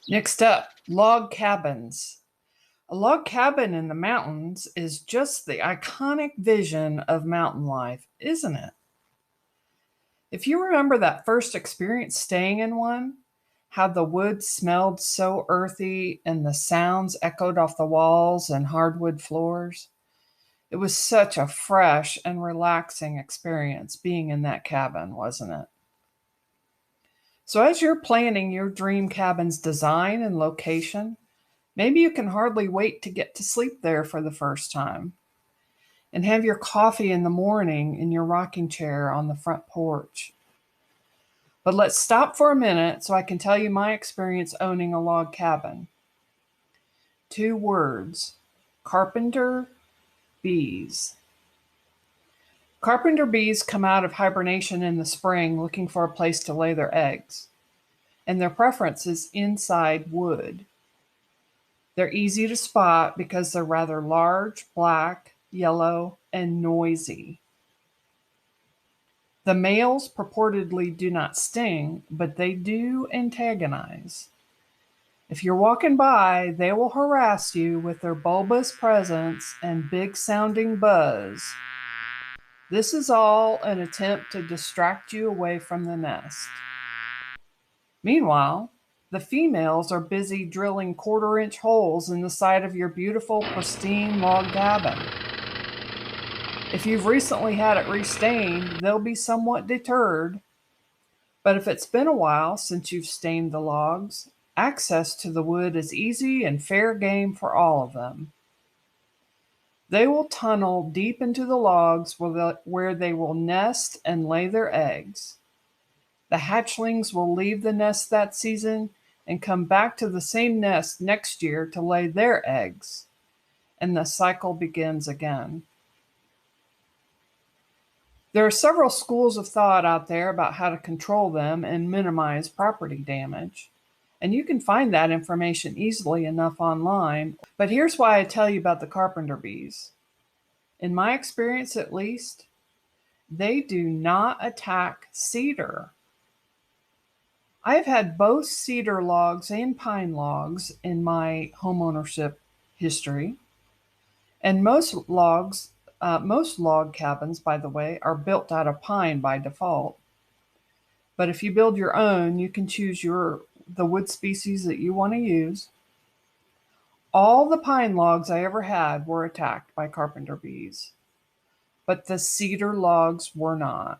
Next up, log cabins. A log cabin in the mountains is just the iconic vision of mountain life, isn't it? If you remember that first experience staying in one, how the wood smelled so earthy and the sounds echoed off the walls and hardwood floors, it was such a fresh and relaxing experience being in that cabin, wasn't it? So, as you're planning your dream cabin's design and location, maybe you can hardly wait to get to sleep there for the first time and have your coffee in the morning in your rocking chair on the front porch. But let's stop for a minute so I can tell you my experience owning a log cabin. 2 words: carpenter bees. Carpenter bees come out of hibernation in the spring looking for a place to lay their eggs, and their preference is inside wood. They're easy to spot because they're rather large, black, yellow, and noisy. The males purportedly do not sting, but they do antagonize. If you're walking by, they will harass you with their bulbous presence and big sounding buzz. This is all an attempt to distract you away from the nest. Meanwhile, the females are busy drilling 1/4-inch holes in the side of your beautiful, pristine log cabin. If you've recently had it restained, they'll be somewhat deterred. But if it's been a while since you've stained the logs, access to the wood is easy and fair game for all of them. They will tunnel deep into the logs where they will nest and lay their eggs. The hatchlings will leave the nest that season and come back to the same nest next year to lay their eggs, and the cycle begins again. There are several schools of thought out there about how to control them and minimize property damage, and you can find that information easily enough online. But here's why I tell you about the carpenter bees. In my experience, at least, they do not attack cedar. I've had both cedar logs and pine logs in my homeownership history, and most log cabins, by the way, are built out of pine by default. But if you build your own, you can choose the wood species that you want to use. All the pine logs I ever had were attacked by carpenter bees, but the cedar logs were not.